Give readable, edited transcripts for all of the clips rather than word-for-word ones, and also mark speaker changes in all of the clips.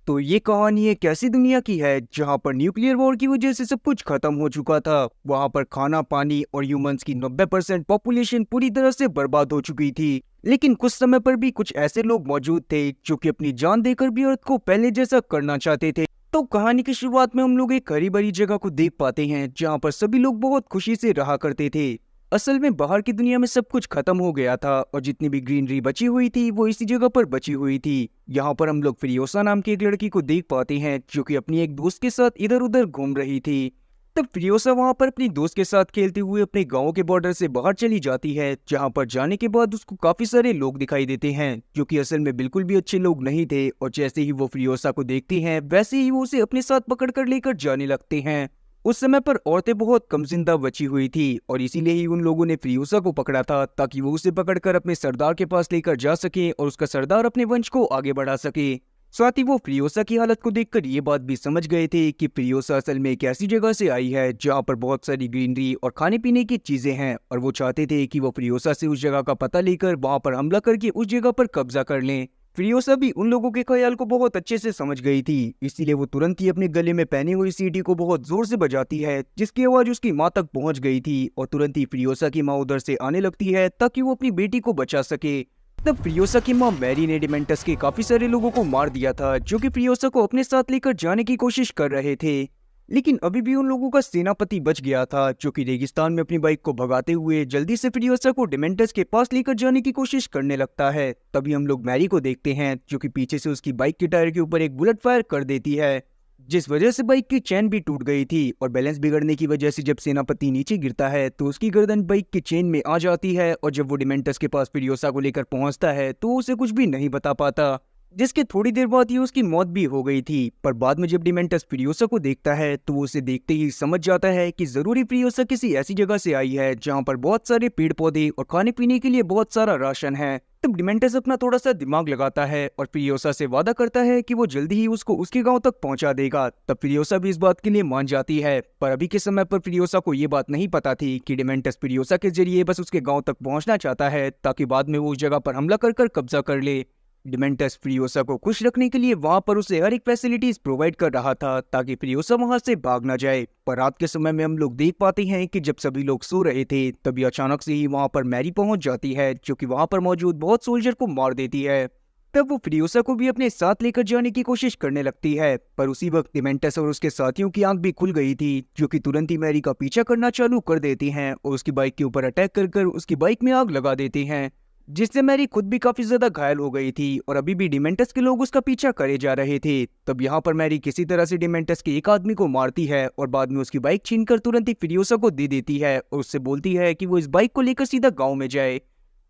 Speaker 1: तो ये कहानी एक ऐसी दुनिया की है जहाँ पर न्यूक्लियर वॉर की वजह से सब कुछ खत्म हो चुका था। वहाँ पर खाना पानी और ह्यूमंस की 90% पॉपुलेशन पूरी तरह से बर्बाद हो चुकी थी। लेकिन कुछ समय पर भी कुछ ऐसे लोग मौजूद थे जो कि अपनी जान देकर भी अर्थ को पहले जैसा करना चाहते थे। तो कहानी की शुरुआत में हम लोग एक हरी भरी जगह को देख पाते हैं जहाँ पर सभी लोग बहुत खुशी से रहा करते थे। असल में बाहर की दुनिया में सब कुछ खत्म हो गया था और जितनी भी ग्रीनरी बची हुई थी वो इसी जगह पर बची हुई थी। यहाँ पर हम लोग फ्रियोसा नाम की एक लड़की को देख पाते हैं जो कि अपनी एक दोस्त के साथ इधर उधर घूम रही थी। तब फ्रियोसा वहां पर अपनी दोस्त के साथ खेलते हुए अपने गांव के बॉर्डर से बाहर चली जाती है, जहां पर जाने के बाद उसको काफी सारे लोग दिखाई देते हैं जो कि असल में बिल्कुल भी अच्छे लोग नहीं थे। और जैसे ही वो फ्रियोसा को देखती हैं वैसे ही वो उसे अपने साथ पकड़ कर लेकर जाने लगते हैं। उस समय पर औरतें बहुत कम जिंदा बची हुई थी और इसीलिए ही उन लोगों ने फ्रियोसा को पकड़ा था ताकि वो उसे पकड़कर अपने सरदार के पास लेकर जा सके और उसका सरदार अपने वंश को आगे बढ़ा सके। साथ ही वो फ्रियोसा की हालत को देखकर ये बात भी समझ गए थे कि फ्रियोसा असल में एक ऐसी जगह से आई है जहाँ पर बहुत सारी ग्रीनरी और खाने पीने की चीजें हैं और वो चाहते थे कि वो फ्रियोसा से उस जगह का पता लेकर वहां पर हमला करके उस जगह पर कब्जा कर लें। फ्रियोसा भी उन लोगों के ख्याल को बहुत अच्छे से समझ गई थी, इसीलिए वो तुरंत ही अपने गले में पहनी हुई सीटी को बहुत जोर से बजाती है जिसकी आवाज उसकी माँ तक पहुंच गई थी। और तुरंत ही फ्रियोसा की माँ उधर से आने लगती है ताकि वो अपनी बेटी को बचा सके। तब फ्रियोसा की माँ मैरी ने डिमेंटस के काफी सारे लोगों को मार दिया था जो कि फ्रियोसा को अपने साथ लेकर जाने की कोशिश कर रहे थे। लेकिन अभी भी उन लोगों का सेनापति बच गया था जो कि रेगिस्तान में अपनी बाइक को भगाते हुए जल्दी से फ्रियोसा को डिमेंटस के पास लेकर जाने की कोशिश करने लगता है। तभी हम लोग मैरी को देखते हैं जो कि पीछे से उसकी बाइक के टायर के ऊपर एक बुलेट फायर कर देती है, जिस वजह से बाइक की चेन भी टूट गई थी। और बैलेंस बिगड़ने की वजह से जब सेनापति नीचे गिरता है तो उसकी गर्दन बाइक की चेन में आ जाती है और जब वो डिमेंटस के पास फ्रियोसा को लेकर पहुंचता है तो उसे कुछ भी नहीं बता पाता, जिसके थोड़ी देर बाद ही उसकी मौत भी हो गई थी। पर बाद में जब डिमेंटस फ्रियोसा को देखता है तो वो उसे देखते ही समझ जाता है कि जरूरी फ्रियोसा किसी ऐसी जगह से आई है जहाँ पर बहुत सारे पेड़ पौधे और खाने पीने के लिए बहुत सारा राशन है। तब डिमेंटस अपना थोड़ा सा दिमाग लगाता है और फ्रियोसा से वादा करता है कि वो जल्दी ही उसको उसके गांव तक पहुंचा देगा। तब फ्रियोसा भी इस बात के लिए मान जाती है, पर अभी के समय पर फ्रियोसा को ये बात नहीं पता थी कि डिमेंटस फ्रियोसा के जरिए बस उसके गांव तक पहुंचना चाहता है ताकि बाद में वो उस जगह पर हमला कर कब्जा कर ले। डिमेंटस फ्रियोसा को खुश रखने के लिए वहां पर उसे हर एक फैसिलिटीज प्रोवाइड कर रहा था ताकि फ्रियोसा वहां से भाग ना जाए। पर रात के समय में हम लोग देख पाते हैं कि जब सभी लोग सो रहे थे तभी अचानक से ही वहां पर मैरी पहुंच जाती है जो कि वहां पर मौजूद बहुत सोल्जर को मार देती है। तब वो फ्रियोसा को भी अपने साथ लेकर जाने की कोशिश करने लगती है, पर उसी वक्त डिमेंटस और उसके साथियों की आंख भी खुल गई थी जो कि तुरंत ही मैरी का पीछा करना चालू कर देती हैं और उसकी बाइक के ऊपर अटैक कर उसकी बाइक में आग लगा देती हैं, जिससे मैरी खुद भी काफी ज्यादा घायल हो गई थी और अभी भी डिमेंटस के लोग उसका पीछा करे जा रहे थे। तब यहाँ पर मैरी किसी तरह से डिमेंटस के एक आदमी को मारती है और बाद में उसकी बाइक छीनकर तुरंत ही फ्रियोसा को दे देती है और उससे बोलती है कि वो इस बाइक को लेकर सीधा गाँव में जाए।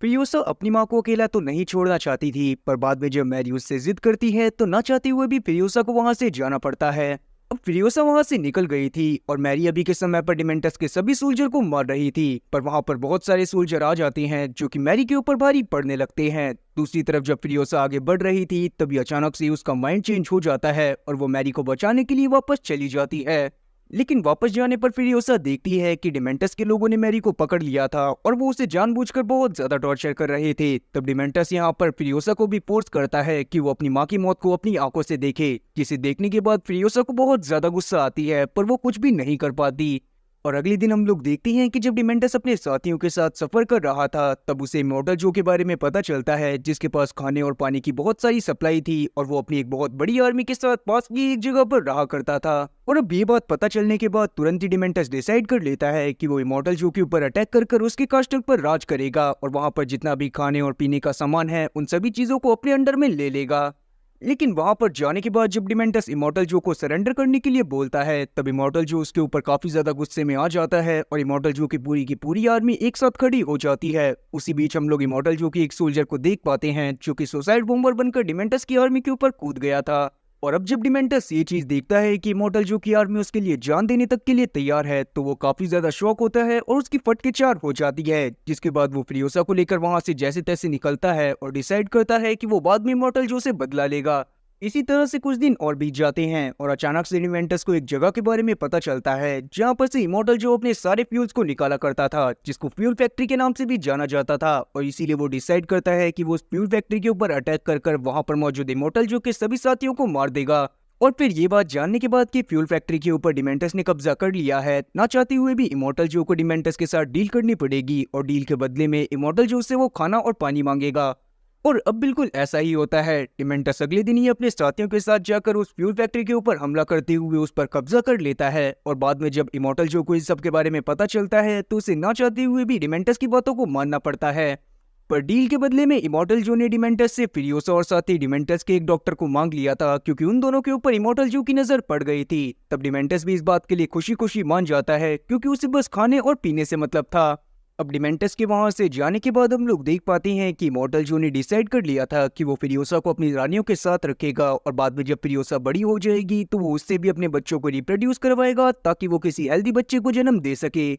Speaker 1: फ्रियोसा अपनी माँ को अकेला तो नहीं छोड़ना चाहती थी, पर बाद में जब मैरी उससे जिद करती है तो ना चाहते हुए भी फ्रियोसा को वहां से जाना पड़ता है। अब फ्रियोसा वहां से निकल गई थी और मैरी अभी के समय पर डिमेंटस के सभी सोल्जर को मार रही थी, पर वहां पर बहुत सारे सोल्जर आ जाते हैं जो कि मैरी के ऊपर भारी पड़ने लगते हैं। दूसरी तरफ जब फ्रियोसा आगे बढ़ रही थी तभी अचानक से उसका माइंड चेंज हो जाता है और वो मैरी को बचाने के लिए वापस चली जाती है। लेकिन वापस जाने पर फ्रियोसा देखती है कि डिमेंटस के लोगों ने मैरी को पकड़ लिया था और वो उसे जानबूझकर बहुत ज्यादा टॉर्चर कर रहे थे। तब डिमेंटस यहाँ पर फ्रियोसा को भी फोर्स करता है कि वो अपनी माँ की मौत को अपनी आंखों से देखे, जिसे देखने के बाद फ्रियोसा को बहुत ज्यादा गुस्सा आती है पर वो कुछ भी नहीं कर पाती। और अगले दिन हम लोग देखते हैं कि जब डिमेंटस अपने साथियों के साथ सफर कर रहा था तब उसे इमॉर्टल जो के बारे में पता चलता है जिसके पास खाने और पानी की बहुत सारी सप्लाई थी और वो अपनी एक बहुत बड़ी आर्मी के साथ पास की एक जगह पर रहा करता था। और अब ये बात पता चलने के बाद तुरंत ही डिमेंटस डिसाइड कर लेता है कि वो इमॉर्टल जो के ऊपर अटैक कर उसके कास्टल पर राज करेगा और वहां पर जितना भी खाने और पीने का सामान है उन सभी चीजों को अपने अंडर में ले लेगा। लेकिन वहां पर जाने के बाद जब डिमेंटस इमॉर्टल जो को सरेंडर करने के लिए बोलता है तब इमॉर्टल जो उसके ऊपर काफी ज्यादा गुस्से में आ जाता है और इमॉर्टल जो की पूरी आर्मी एक साथ खड़ी हो जाती है। उसी बीच हम लोग इमॉर्टल जो की एक सोल्जर को देख पाते हैं जो कि सुसाइड बॉम्बर बनकर डिमेंटस की आर्मी के ऊपर कूद गया था। और अब जब डिमेंटस ये चीज देखता है कि इमॉर्टल जो की आर्मी उसके लिए जान देने तक के लिए तैयार है तो वो काफी ज्यादा शॉक होता है और उसकी फटके चार हो जाती है, जिसके बाद वो फ्रियोसा को लेकर वहां से जैसे तैसे निकलता है और डिसाइड करता है कि वो बाद में इमॉर्टल जो से बदला लेगा। इसी तरह से कुछ दिन और बीत जाते हैं और अचानक से डिमेंटस को एक जगह के बारे में पता चलता है जहां पर से इमॉर्टल जो अपने सारे फ्यूल्स को निकाला करता था, जिसको फ्यूल फैक्ट्री के नाम से भी जाना जाता था। और इसीलिए वो डिसाइड करता है कि वो उस फ्यूल फैक्ट्री के ऊपर अटैक कर कर वहां पर मौजूद इमॉर्टल जो के सभी साथियों को मार देगा। और फिर ये बात जानने के बाद कि फ्यूल फैक्ट्री के ऊपर डिमेंटस ने कब्जा कर लिया है, ना चाहते हुए भी इमॉर्टल जो को डिमेंटस के साथ डील करनी पड़ेगी और डील के बदले में इमॉर्टल जो से वो खाना और पानी मांगेगा। और अब बिल्कुल ऐसा ही होता है। डिमेंटस अगले दिन ही अपने साथियों के साथ जाकर उस फ्यूल फैक्ट्री के ऊपर हमला करते हुए उस पर कब्जा कर लेता है। और बाद में जब इमॉर्टल जो को इस सब के बारे में पता चलता है तो उसे ना चाहते हुए भी डिमेंटस की बातों को मानना पड़ता है। पर डील के बदले में इमॉर्टल जो ने डिमेंटस से फ्यूरियोसा और साथ ही डिमेंटस के एक डॉक्टर को मांग लिया था, क्योंकि उन दोनों के ऊपर इमॉर्टल जो की नजर पड़ गई थी। तब डिमेंटस भी इस बात के लिए खुशी खुशी मान जाता है, क्योंकि उसे बस खाने और पीने से मतलब था। अब डिमेंटस के वहां से जाने के बाद हम लोग देख पाते हैं कि इमॉर्टल जो ने डिसाइड कर लिया था कि वो फ्यूरियोसा को अपनी रानियों के साथ रखेगा और बाद में जब फ्यूरियोसा बड़ी हो जाएगी तो वो उससे भी अपने बच्चों को रिप्रोड्यूस करवाएगा ताकि वो किसी हेल्दी बच्चे को जन्म दे सके।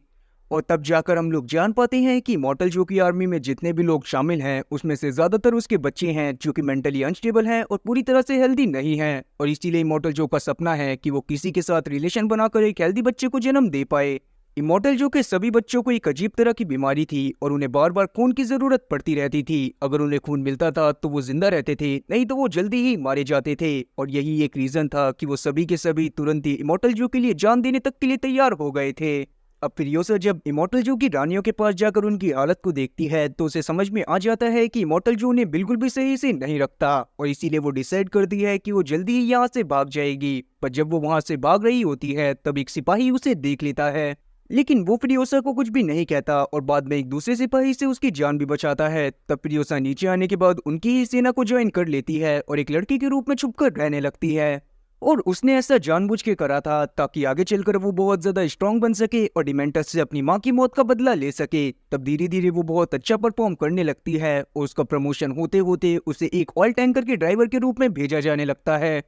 Speaker 1: और तब जाकर हम लोग जान पाते हैं कि इमॉर्टल जो की आर्मी में जितने भी लोग शामिल हैं उसमें से ज्यादातर उसके बच्चे हैं जो कि मेंटली अनस्टेबल हैं और पूरी तरह से हेल्दी नहीं हैं। और इसीलिए इमॉर्टल जो का सपना है कि वो किसी के साथ रिलेशन बनाकर एक हेल्दी बच्चे को जन्म दे पाए। इमॉर्टल जो के सभी बच्चों को एक अजीब तरह की बीमारी थी और उन्हें बार बार खून की जरूरत पड़ती रहती थी। अगर उन्हें खून मिलता था तो वो जिंदा रहते थे, नहीं तो वो जल्दी ही मारे जाते थे। और यही एक रीजन था कि वो सभी के सभी तुरंत ही इमॉर्टल जो के लिए जान देने तक के लिए तैयार हो गए थे। अब फ्यूरियोसा जब इमॉर्टल जो की रानियों के पास जाकर उनकी हालत को देखती है तो उसे समझ में आ जाता है कि इमॉर्टल जो उन्हें बिल्कुल भी सही से नहीं रखता और इसीलिए वो डिसाइड करती है कि वो जल्दी ही यहाँ से भाग जाएगी। पर जब वो वहां से भाग रही होती है तब एक सिपाही उसे देख लेता है, लेकिन वो फ्यूरियोसा को कुछ भी नहीं कहता और बाद में एक दूसरे सिपाही से उसकी जान भी बचाता है। तब फ्यूरियोसा नीचे आने के बाद उनकी ही सेना को ज्वाइन कर लेती है और एक लड़की के रूप में छुपकर रहने लगती है। और उसने ऐसा जानबूझ के करा था ताकि आगे चलकर वो बहुत ज्यादा स्ट्रांग बन सके और डिमेंटस से अपनी माँ की मौत का बदला ले सके। तब धीरे धीरे वो बहुत अच्छा परफॉर्म करने लगती है और उसका प्रमोशन होते होते उसे एक ऑयल टैंकर के ड्राइवर के रूप में भेजा जाने लगता है।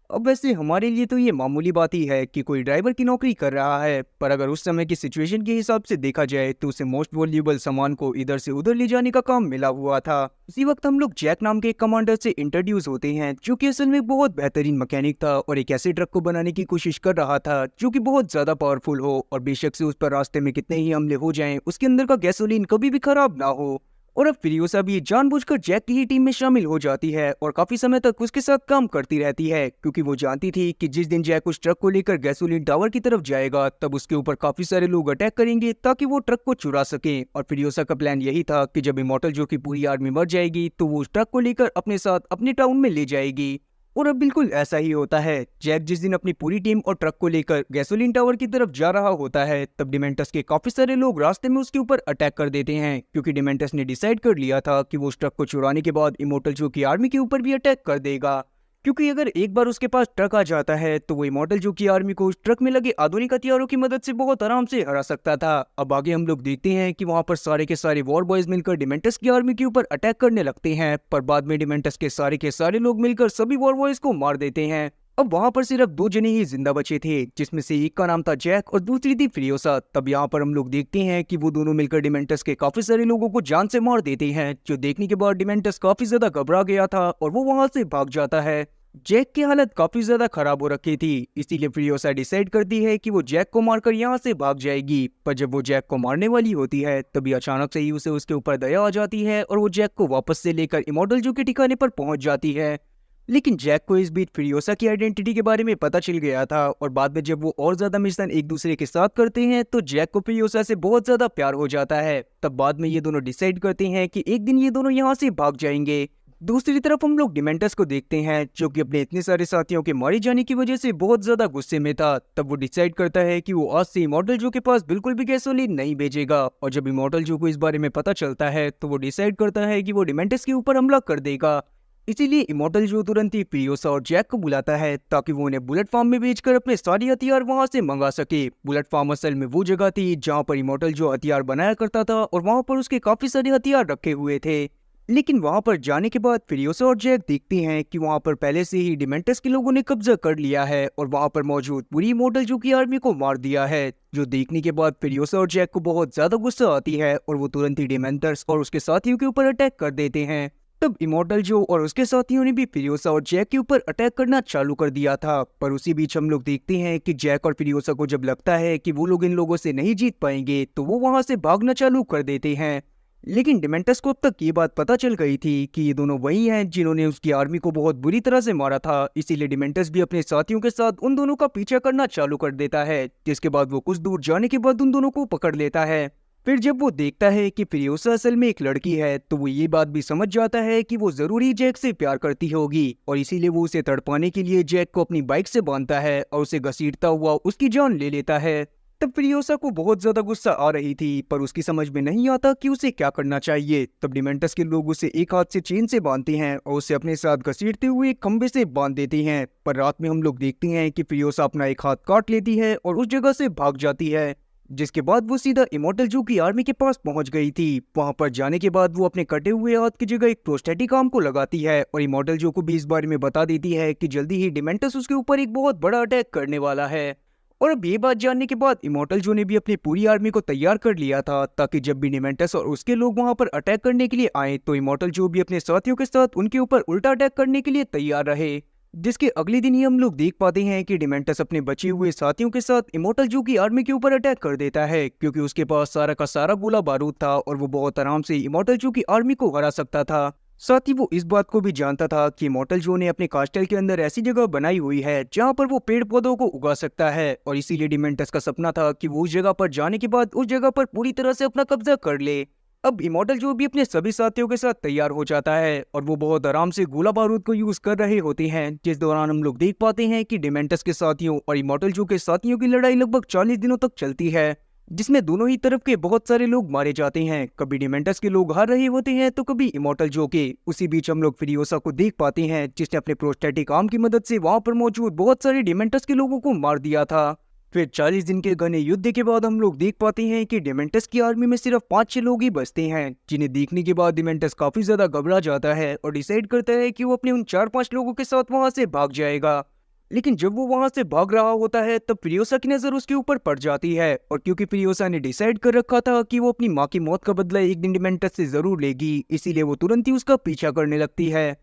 Speaker 1: अब वैसे हमारे लिए तो ये मामूली बात ही है कि कोई ड्राइवर की नौकरी कर रहा है, पर अगर उस समय की सिचुएशन के हिसाब से देखा जाए तो उसे मोस्ट वैल्यूएबल सामान को इधर से उधर ले जाने का काम मिला हुआ था। इसी वक्त हम लोग जैक नाम के एक कमांडर से इंट्रोड्यूस होते हैं जो कि असल में बहुत बेहतरीन मैकेनिक था और एक ऐसे ट्रक को बनाने की कोशिश कर रहा था जो कि बहुत ज्यादा पावरफुल हो और बेशक से उस पर रास्ते में कितने ही हमले हो जाएं उसके अंदर का गैसोलीन कभी भी खराब ना हो। और अब फ्यूरियोसा भी जानबूझकर जैक की ही टीम में शामिल हो जाती है और काफी समय तक उसके साथ काम करती रहती है, क्योंकि वो जानती थी कि जिस दिन जैक उस ट्रक को लेकर गैसोलीन टावर की तरफ जाएगा तब उसके ऊपर काफी सारे लोग अटैक करेंगे ताकि वो ट्रक को चुरा सके। और फ्यूरियोसा का प्लान यही था कि जब इमॉर्टल जो की पूरी आर्मी मर जाएगी तो वो उस ट्रक को लेकर अपने साथ अपने टाउन में ले जाएगी। और अब बिल्कुल ऐसा ही होता है। जैक जिस दिन अपनी पूरी टीम और ट्रक को लेकर गैसोलीन टावर की तरफ जा रहा होता है तब डिमेंटस के काफी सारे लोग रास्ते में उसके ऊपर अटैक कर देते हैं, क्योंकि डिमेंटस ने डिसाइड कर लिया था कि वो उस ट्रक को चुराने के बाद इमॉर्टल जो की आर्मी के ऊपर भी अटैक कर देगा, क्योंकि अगर एक बार उसके पास ट्रक आ जाता है तो वो इमॉर्टल जो की आर्मी को उस ट्रक में लगे आधुनिक हथियारों की मदद से बहुत आराम से हरा सकता था। अब आगे हम लोग देखते हैं कि वहां पर सारे के सारे वॉर बॉयज मिलकर डिमेंटस की आर्मी के ऊपर अटैक करने लगते हैं, पर बाद में डिमेंटस के सारे लोग मिलकर सभी वॉर बॉयज को मार देते हैं। अब वहां पर सिर्फ दो जने ही जिंदा बचे थे, जिसमें से एक का नाम था जैक और दूसरी थी फ्यूरियोसा। तब यहाँ पर हम लोग देखते हैं कि वो दोनों मिलकर डिमेंटस के काफी सारे लोगों को जान से मार देते हैं, जो देखने के बाद डिमेंटस काफी ज्यादा घबरा गया था और वो वहां से भाग जाता है। जैक की हालत काफी ज्यादा खराब हो रखी थी, इसीलिए फ्यूरियोसा डिसाइड करती है कि वो जैक को मारकर यहाँ से भाग जाएगी। पर जब वो जैक को मारने वाली होती है तभी अचानक से ही उसे उसके ऊपर दया आ जाती है और वो जैक को वापस से लेकर इमॉर्टल जो के ठिकाने पर पहुंच जाती है। लेकिन जैक को इस बीच फ्यूरियोसा की आइडेंटिटी के बारे में पता चल गया था और बाद में जब वो और ज्यादा मिशन एक दूसरे के साथ करते हैं तो जैक को फ्यूरियोसा से बहुत ज्यादा प्यार हो जाता है। तब बाद में ये दोनों डिसाइड करते हैं कि एक दिन ये दोनों यहाँ से भाग जाएंगे। दूसरी तरफ हम लोग डिमेंटस को देखते हैं जो कि अपने इतने सारे साथियों के मारे जाने की वजह से बहुत ज्यादा गुस्से में था। तब वो डिसाइड करता है कि वो आज से इमॉर्टल जो के पास बिल्कुल भी गैसोलीन नहीं भेजेगा। और जब इमॉर्टल जो को इस बारे में पता चलता है तो वो डिसाइड करता है कि वो डिमेंटस के ऊपर हमला कर देगा। इसीलिए इमॉर्टल जो तुरंत ही फ्यूरियोसा और जैक को बुलाता है ताकि वो उन्हें बुलेट फार्म में भेजकर अपने सारे हथियार वहां से मंगा सके। बुलेट फार्म असल में वो जगह थी जहां पर इमॉर्टल जो हथियार बनाया करता था और वहां पर उसके काफी सारे हथियार रखे हुए थे। लेकिन वहां पर जाने के बाद फ्यूरियोसा और जैक देखते हैं कि वहां पर पहले से ही डिमेंटस के लोगों ने कब्जा कर लिया है और वहां पर मौजूद पूरी इमॉर्टल जो की आर्मी को मार दिया है। जो देखने के बाद फ्यूरियोसा और जैक को बहुत ज्यादा गुस्सा आती है और वो तुरंत ही डिमेंटस और उसके साथियों के ऊपर अटैक कर देते हैं। तब इमॉर्टल जो और उसके साथियों ने भी फिरियोसा और जैक के ऊपर अटैक करना चालू कर दिया था। पर उसी बीच हम लोग देखते हैं कि जैक और फिरियोसा को जब लगता है कि वो लोग इन लोगों से नहीं जीत पाएंगे तो वो वहां से भागना चालू कर देते हैं। लेकिन डिमेंटस को अब तक ये बात पता चल गई थी कि ये दोनों वही हैं जिन्होंने उसकी आर्मी को बहुत बुरी तरह से मारा था। इसीलिए डिमेंटस भी अपने साथियों के साथ उन दोनों का पीछा करना चालू कर देता है, जिसके बाद वो कुछ दूर जाने के बाद उन दोनों को पकड़ लेता है। फिर जब वो देखता है कि फिरियोसा असल में एक लड़की है तो वो ये बात भी समझ जाता है कि वो जरूर ही जैक से प्यार करती होगी, और इसीलिए वो उसे तड़पाने के लिए जैक को अपनी बाइक से बांधता है और उसे घसीटता हुआ उसकी जान ले लेता है। तब फिरियोसा को बहुत ज्यादा गुस्सा आ रही थी, पर उसकी समझ में नहीं आता कि उसे क्या करना चाहिए। तब डिमेंटस के लोग उसे एक हाथ से चेन से बांधते हैं और उसे अपने साथ घसीटते हुए एक खंबे से बांध देते हैं। पर रात में हम लोग देखते हैं कि फिरियोसा अपना एक हाथ काट लेती है और उस जगह से भाग जाती है, जिसके बाद वो सीधा इमॉर्टल जो की आर्मी के पास पहुंच गई थी। वहां पर जाने के बाद वो अपने कटे हुए हाथ की जगह एक प्रोस्थेटिक आर्म को लगाती है और इमॉर्टल जो को भी इस बारे में बता देती है कि जल्दी ही डिमेंटस उसके ऊपर एक बहुत बड़ा अटैक करने वाला है। और अब ये बात जानने के बाद इमॉर्टल जो ने भी अपनी पूरी आर्मी को तैयार कर लिया था, ताकि जब भी डिमेंटस और उसके लोग वहां पर अटैक करने के लिए आए तो इमॉर्टल जो भी अपने साथियों के साथ उनके ऊपर उल्टा अटैक करने के लिए तैयार रहे। जिसके अगले दिन ही हम लोग देख पाते हैं कि डिमेंटस अपने बचे हुए साथियों के साथ इमॉर्टल जो की आर्मी के ऊपर अटैक कर देता है, क्योंकि उसके पास सारा का सारा गोला बारूद था और वो बहुत आराम से इमॉर्टल जो की आर्मी को हरा सकता था। साथ ही वो इस बात को भी जानता था कि इमॉर्टल जो ने अपने कास्टल के अंदर ऐसी जगह बनाई हुई है जहां पर वो पेड़ पौधों को उगा सकता है, और इसीलिए डिमेंटस का सपना था कि वो उस जगह पर जाने के बाद उस जगह पर पूरी तरह से अपना कब्जा कर ले। अब इमॉर्टल जो भी अपने सभी साथियों के साथ तैयार हो जाता है और वो बहुत आराम से गोला बारूद को यूज कर रहे होते हैं, जिस दौरान हम लोग देख पाते हैं कि डिमेंटस के साथियों और इमॉर्टल जो के साथियों की लड़ाई लगभग 40 दिनों तक चलती है, जिसमें दोनों ही तरफ के बहुत सारे लोग मारे जाते हैं। कभी डिमेंटस के लोग हार रहे होते हैं तो कभी इमॉर्टल जो के। उसी बीच हम लोग फिरियोसा को देख पाते हैं जिसने अपने प्रोस्थेटिक आर्म की मदद से वहां पर मौजूद बहुत सारे डिमेंटस के लोगों को मार दिया था। फिर 40 दिन के घने युद्ध के बाद हम लोग देख पाते हैं कि डिमेंटस की आर्मी में सिर्फ 5-6 लोग ही बचते हैं, जिन्हें देखने के बाद डिमेंटस काफी ज्यादा घबरा जाता है और डिसाइड करता है कि वो अपने उन 4-5 लोगों के साथ वहां से भाग जाएगा। लेकिन जब वो वहां से भाग रहा होता है तब फिरियोसा की नजर उसके ऊपर पड़ जाती है, और क्योंकि फिरियोसा ने डिसाइड कर रखा था कि वो अपनी माँ की मौत का बदला एक दिन डिमेंटस से जरूर लेगी, इसीलिए वो तुरंत ही उसका पीछा करने लगती है।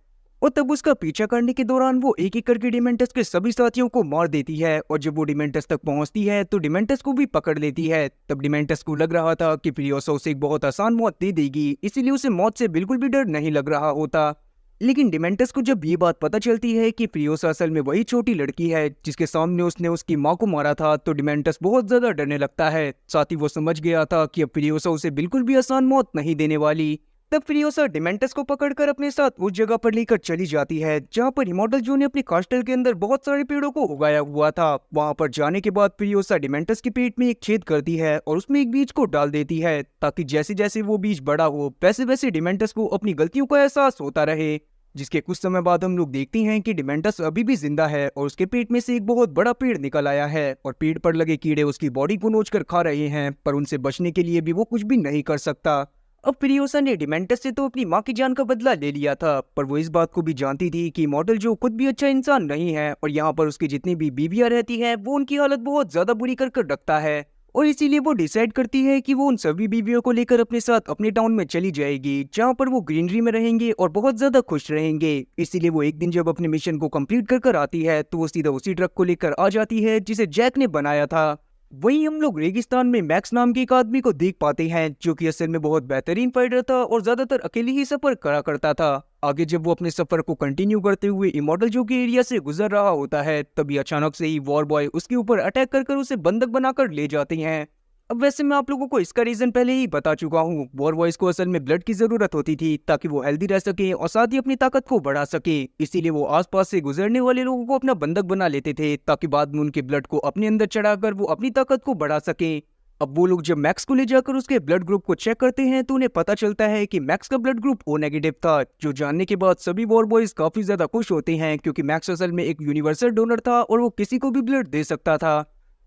Speaker 1: और तब उसका पीछा करने के दौरान वो एक एक करके डिमेंटस के सभी साथियों को मार देती है, और जब वो डिमेंटस तक पहुंचती है तो डिमेंटस को भी पकड़ लेती है। तब डिमेंटस को लग रहा था कि फिरियोसा उसे एक बहुत आसान मौत दे देगी, इसीलिए उसे मौत से बिल्कुल भी डर नहीं लग रहा होता। लेकिन डिमेंटस को जब ये बात पता चलती है कि फिरियोसा असल में वही छोटी लड़की है जिसके सामने उसने उसकी माँ को मारा था, तो डिमेंटस बहुत ज्यादा डरने लगता है। साथ ही वो समझ गया था कि अब फिरियोसा उसे बिल्कुल भी आसान मौत नहीं देने वाली। तब फिरियोसा डिमेंटस को पकड़कर अपने साथ उस जगह पर लेकर चली जाती है जहां पर इमॉर्टल जो ने अपने कास्टल के अंदर बहुत सारे पेड़ों को उगाया हुआ था। वहां पर जाने के बाद फिरियोसा डिमेंटस के पेट में एक छेद करती है और उसमें एक बीज को डाल देती है, ताकि जैसे जैसे वो बीज बड़ा हो वैसे वैसे डिमेंटस को अपनी गलतियों का एहसास होता रहे। जिसके कुछ समय बाद हम लोग देखते हैं कि डिमेंटस अभी भी जिंदा है और उसके पेट में से एक बहुत बड़ा पेड़ निकल आया है और पेड़ पर लगे कीड़े उसकी बॉडी को नोचकर खा रहे हैं, पर उनसे बचने के लिए भी वो कुछ भी नहीं कर सकता। अब फिरियोसा ने डिमेंटस से तो अपनी माँ की जान का बदला ले लिया था, पर वो इस बात को भी जानती थी कि मॉडल जो खुद भी अच्छा इंसान नहीं है और यहाँ पर उसकी जितनी भी बीवियां रहती हैं वो उनकी हालत बहुत ज्यादा बुरी कर कर रखता है, और इसीलिए वो डिसाइड करती है कि वो उन सभी बीवियों को लेकर अपने साथ अपने टाउन में चली जाएगी जहाँ पर वो ग्रीनरी में रहेंगे और बहुत ज्यादा खुश रहेंगे। इसीलिए वो एक दिन जब अपने मिशन को कंप्लीट कर कर आती है तो वो सीधा उसी ट्रक को लेकर आ जाती है जिसे जैक ने बनाया था। वहीं हम लोग रेगिस्तान में मैक्स नाम के एक आदमी को देख पाते हैं जो कि असल में बहुत बेहतरीन फाइटर था और ज्यादातर अकेले ही सफर करा करता था। आगे जब वो अपने सफर को कंटिन्यू करते हुए इमॉर्टल जो के एरिया से गुजर रहा होता है तभी अचानक से ही वॉर बॉय उसके ऊपर अटैक कर उसे बंधक बनाकर ले जाते हैं। अब वैसे मैं आप लोगों को इसका रीजन पहले ही बता चुका हूँ। वॉर बॉयज को असल में ब्लड की जरूरत होती थी ताकि वो हेल्दी रह सके और साथ ही अपनी ताकत को बढ़ा सके, इसीलिए वो आसपास से गुजरने वाले लोगों को अपना बंधक बना लेते थे ताकि बाद में उनके ब्लड को अपने अंदर चढ़ाकर वो अपनी ताकत को बढ़ा सके। अब वो लोग जब मैक्स को ले जाकर उसके ब्लड ग्रुप को चेक करते हैं तो उन्हें पता चलता है कि मैक्स का ब्लड ग्रुप ओ नेगेटिव था, जो जानने के बाद सभी वॉर बॉयज काफी ज्यादा खुश होते हैं क्योंकि मैक्स असल में एक यूनिवर्सल डोनर था और वो किसी को भी ब्लड दे सकता था।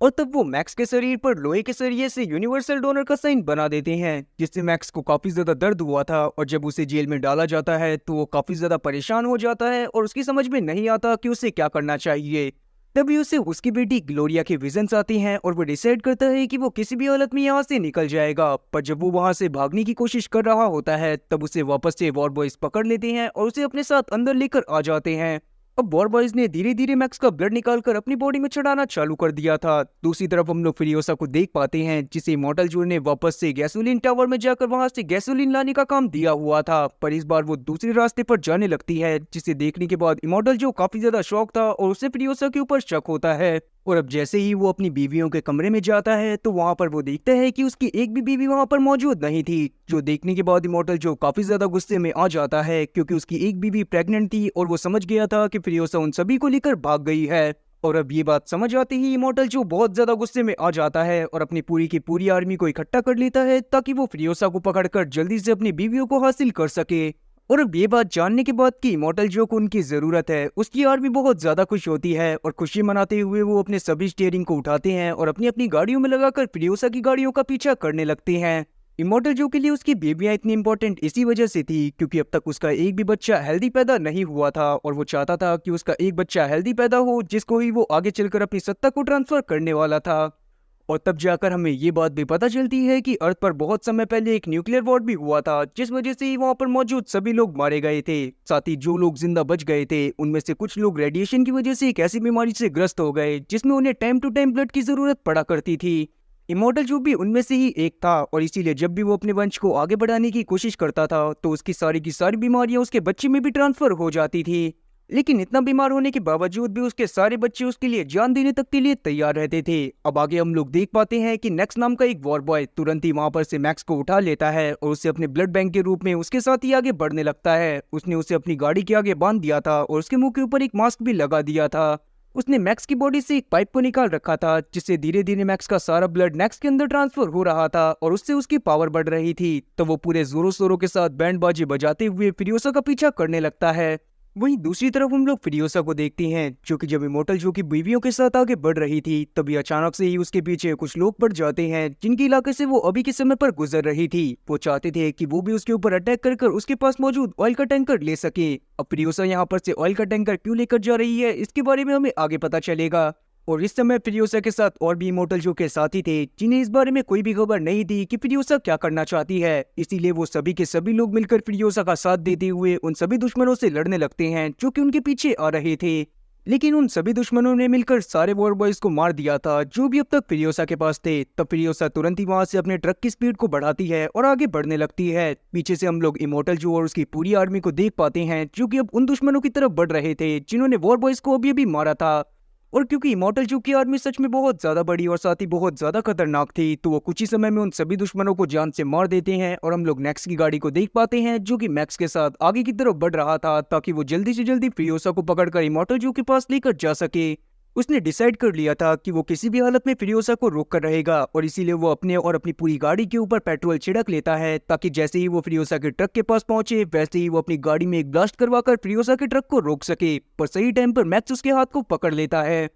Speaker 1: और तब वो मैक्स के शरीर पर लोहे के सरिये से यूनिवर्सल डोनर का साइन बना देते हैं, जिससे मैक्स को काफी ज्यादा दर्द हुआ था और जब उसे जेल में डाला जाता है तो वो काफी ज्यादा परेशान हो जाता है और उसकी समझ में नहीं आता कि उसे क्या करना चाहिए। तभी उसे उसकी बेटी ग्लोरिया के विजन्स आते हैं और वो डिसाइड करता है कि वो किसी भी हालत में यहाँ से निकल जाएगा। पर जब वो वहाँ से भागने की कोशिश कर रहा होता है तब उसे वापस से वॉर बॉयज पकड़ लेते हैं और उसे अपने साथ अंदर लेकर आ जाते हैं। अब वॉर बॉयज ने धीरे धीरे मैक्स का ब्लड निकालकर अपनी बॉडी में चढ़ाना चालू कर दिया था। दूसरी तरफ हम लोग फ्यूरियोसा को देख पाते हैं जिसे इमॉर्टल जो ने वापस से गैसोलीन टावर में जाकर वहां से गैसोलीन लाने का काम दिया हुआ था, पर इस बार वो दूसरे रास्ते पर जाने लगती है, जिसे देखने के बाद इमॉर्टल जो काफी ज्यादा शौक था और उसे फ्यूरियोसा के ऊपर शक होता है। और अब जैसे ही वो अपनी बीवियों के कमरे में जाता है तो वहां पर वो देखता है कि उसकी एक भी बीवी वहां पर मौजूद नहीं थी, जो देखने के बाद इमॉर्टल जो काफी ज्यादा गुस्से में आ जाता है क्योंकि उसकी एक बीवी प्रेग्नेंट थी और वो समझ गया था कि फ्यूरियोसा उन सभी को लेकर भाग गई है। और अब ये बात समझ आते ही इमॉर्टल जो बहुत ज्यादा गुस्से में आ जाता है और अपनी पूरी की पूरी आर्मी को इकट्ठा कर लेता है ताकि वो फ्यूरियोसा को पकड़कर जल्दी से अपनी बीवियों को हासिल कर सके। और अब ये बात जानने के बाद कि इमॉर्टल जो को उनकी जरूरत है, उसकी आर्मी बहुत ज्यादा खुश होती है और खुशी मनाते हुए वो अपने सभी स्टीयरिंग को उठाते हैं और अपनी अपनी गाड़ियों में लगाकर फ्यूरियोसा की गाड़ियों का पीछा करने लगते हैं। इमॉर्टल जो के लिए उसकी बेबियां इतनी इंपॉर्टेंट इसी वजह से थी क्योंकि अब तक उसका एक भी बच्चा हेल्दी पैदा नहीं हुआ था और वो चाहता था कि उसका एक बच्चा हेल्दी पैदा हो जिसको ही वो आगे चलकर अपनी सत्ता को ट्रांसफर करने वाला था। और तब जाकर हमें ये बात भी पता चलती है कि अर्थ पर बहुत समय पहले एक न्यूक्लियर वॉर भी हुआ था, जिस वजह से वहां पर मौजूद सभी लोग मारे गए थे। साथ ही जो लोग जिंदा बच गए थे उनमें से कुछ लोग रेडिएशन की वजह से एक ऐसी बीमारी से ग्रस्त हो गए जिसमें उन्हें टाइम टू टाइम ब्लड की जरूरत पड़ा करती थी। इमॉर्टल जो भी उनमें से ही एक था और इसीलिए जब भी वो अपने वंश को आगे बढ़ाने की कोशिश करता था तो उसकी सारी बीमारियां उसके बच्चे में भी ट्रांसफर हो जाती थी। लेकिन इतना बीमार होने के बावजूद भी उसके सारे बच्चे उसके लिए जान देने तक के लिए तैयार रहते थे। अब आगे हम लोग देख पाते हैं कि नेक्स्ट नाम का एक वॉर बॉय तुरंत ही वहां पर से मैक्स को उठा लेता है और उसे अपने ब्लड बैंक के रूप में उसके साथ ही आगे बढ़ने लगता है। उसने उसे अपनी गाड़ी के आगे बांध दिया था और उसके मुंह के ऊपर एक मास्क भी लगा दिया था। उसने मैक्स की बॉडी से एक पाइप को निकाल रखा था जिससे धीरे धीरे मैक्स का सारा ब्लड मैक्स के अंदर ट्रांसफर हो रहा था और उससे उसकी पावर बढ़ रही थी। तो वो पूरे जोरों शोरों के साथ बैंड बाजी बजाते हुए फ्यूरियोसा का पीछा करने लगता है। वहीं दूसरी तरफ हम लोग फ्यूरियोसा को देखते हैं जो कि जब इमॉर्टल जो कि बीवियों के साथ आगे बढ़ रही थी तभी अचानक से ही उसके पीछे कुछ लोग पड़ जाते हैं जिनके इलाके से वो अभी के समय पर गुजर रही थी। वो चाहते थे कि वो भी उसके ऊपर अटैक कर उसके पास मौजूद ऑयल का टैंकर ले सके। अब फ्यूरियोसा यहाँ पर से ऑयल का टैंकर क्यों लेकर जा रही है इसके बारे में हमें आगे पता चलेगा। और इस समय फ्यूरियोसा के साथ और भी इमॉर्टल जो के साथी थे जिन्हें इस बारे में कोई भी खबर नहीं थी कि फ्यूरियोसा क्या करना चाहती है, इसीलिए वो सभी के सभी लोग मिलकर फ्यूरियोसा का साथ देते हुए उन सभी दुश्मनों से लड़ने लगते हैं जो कि उनके पीछे आ रहे थे। लेकिन उन सभी दुश्मनों ने मिलकर सारे वॉर बॉयज को मार दिया था जो भी अब तक फ्यूरियोसा के पास थे। तब फ्यूरियोसा तुरंत ही वहां से अपने ट्रक की स्पीड को बढ़ाती है और आगे बढ़ने लगती है। पीछे से हम लोग इमॉर्टल जो और उसकी पूरी आर्मी को देख पाते हैं जो कि अब उन दुश्मनों की तरफ बढ़ रहे थे जिन्होंने वॉर बॉयज को अभी अभी मारा था। और क्योंकि इमॉर्टल जो की आर्मी सच में बहुत ज्यादा बड़ी और साथ ही बहुत ज्यादा खतरनाक थी तो वो कुछ ही समय में उन सभी दुश्मनों को जान से मार देते हैं। और हम लोग मैक्स की गाड़ी को देख पाते हैं जो कि मैक्स के साथ आगे की तरफ बढ़ रहा था ताकि वो जल्दी से जल्दी फ्यूरियोसा को पकड़कर इमॉर्टल जो के पास लेकर जा सके। उसने डिसाइड कर लिया था कि वो किसी भी हालत में फ्यूरियोसा को रोक कर रहेगा और इसीलिए वो अपने और अपनी पूरी गाड़ी के ऊपर पेट्रोल छिड़क लेता है ताकि जैसे ही वो फ्यूरियोसा के ट्रक के पास पहुंचे वैसे ही वो अपनी गाड़ी में एक ब्लास्ट करवाकर फ्यूरियोसा के ट्रक को रोक सके। पर सही टाइम पर मैक्स उसके हाथ को पकड़ लेता है